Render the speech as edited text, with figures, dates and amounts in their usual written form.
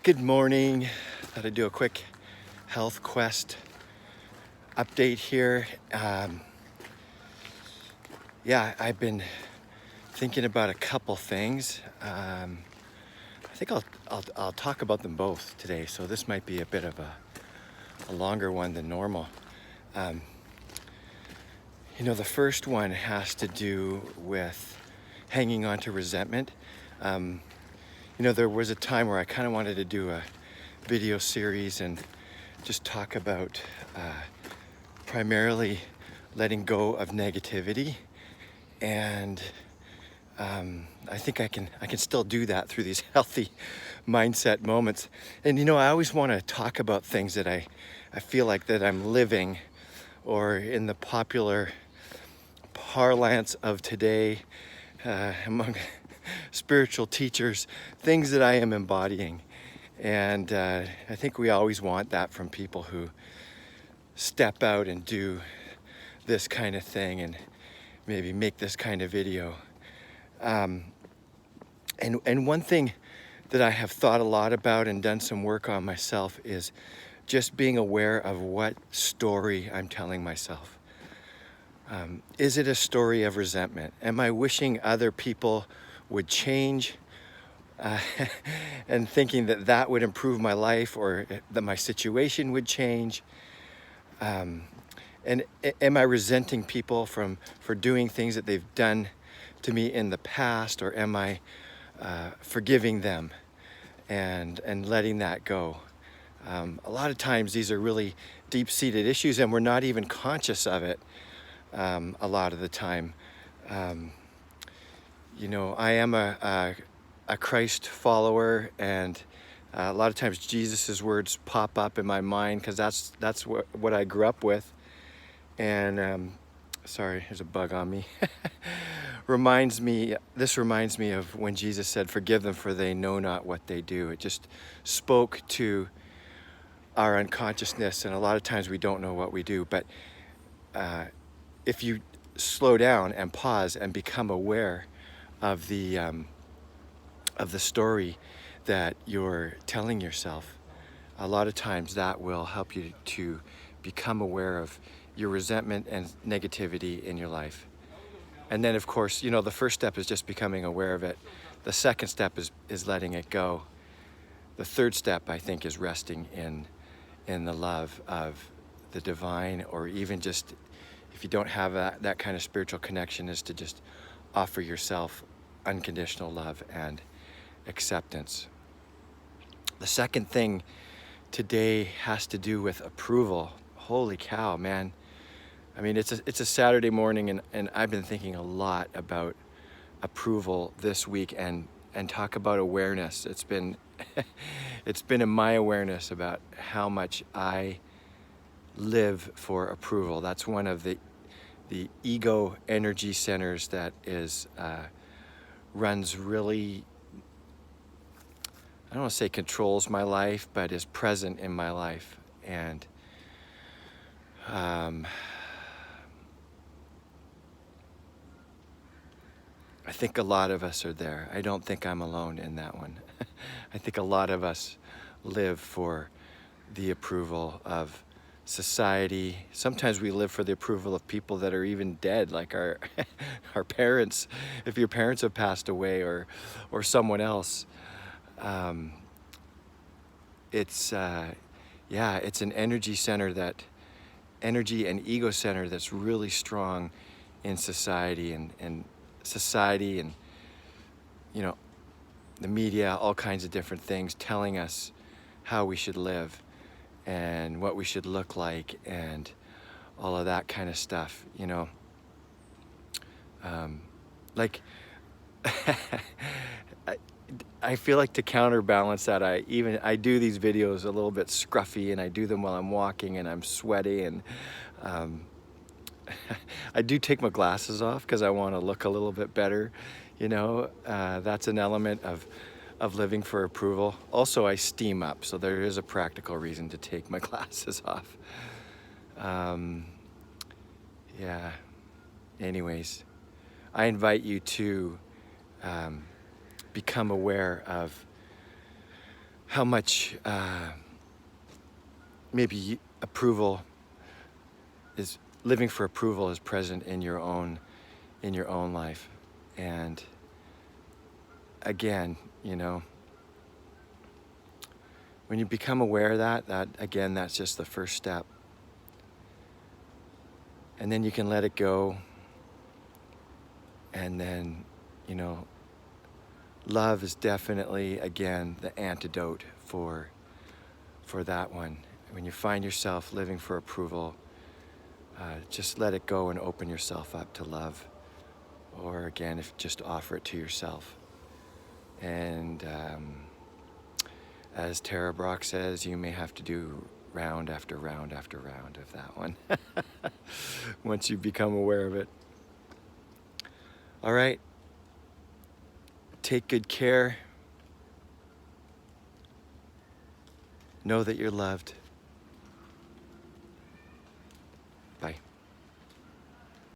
Good morning. Thought I'd do a quick health quest update here. I've been thinking about a couple things. I think I'll talk about them both today. So this might be a bit of a longer one than normal. The first one has to do with hanging on to resentment. There was a time where I kind of wanted to do a video series and just talk about primarily letting go of negativity, and I think I can still do that through these healthy mindset moments. And I always want to talk about things that I feel like that I'm living, or in the popular parlance of today, among spiritual teachers, things that I am embodying. And I think we always want that from people who step out and do this kind of thing and maybe make this kind of video. And one thing that I have thought a lot about and done some work on myself is just being aware of what story I'm telling myself. Is it a story of resentment? Am I wishing other people would change and thinking that would improve my life, or that my situation would change? And am I resenting people for doing things that they've done to me in the past, or am I forgiving them and letting that go? A lot of times these are really deep-seated issues, and we're not even conscious of it a lot of the time. I am a Christ follower, and a lot of times Jesus's words pop up in my mind because that's what I grew up with. And sorry, there's a bug on me. This reminds me of when Jesus said, "Forgive them, for they know not what they do." It just spoke to our unconsciousness, and a lot of times we don't know what we do. But if you slow down and pause and become aware of the story that you're telling yourself, a lot of times that will help you to become aware of your resentment and negativity in your life. And then, of course, the first step is just becoming aware of it. The second step is letting it go. The third step, I think, is resting in the love of the divine, or even just, if you don't have that kind of spiritual connection, is to just offer yourself unconditional love and acceptance. The second thing today has to do with approval. Holy cow, man. I mean, it's a Saturday morning, and I've been thinking a lot about approval this week, and talk about awareness. It's been in my awareness about how much I live for approval. That's one of the ego energy centers that runs really, I don't want to say controls my life, but is present in my life. And I think a lot of us are there. I don't think I'm alone in that one. I think a lot of us live for the approval of society. Sometimes we live for the approval of people that are even dead, like our our parents, if your parents have passed away, or someone else. It's an energy center, energy and ego center that's really strong in society, and society, and the media, all kinds of different things telling us how we should live and what we should look like, and all of that kind of stuff. Like I feel like, to counterbalance that, I do these videos a little bit scruffy, and I do them while I'm walking and I'm sweaty, and I do take my glasses off because I want to look a little bit better. That's an element of living for approval. Also, I steam up, so there is a practical reason to take my glasses off. Anyways, I invite you to become aware of how much maybe approval is, living for approval is present in your own life. And again, you know, when you become aware of that again, that's just the first step. And then you can let it go. And then, you know, love is definitely, again, the antidote for that one. When you find yourself living for approval, just let it go and open yourself up to love. Or again, if just offer it to yourself. And as Tara Brach says, you may have to do round after round after round of that one once you become aware of it. All right. Take good care. Know that you're loved.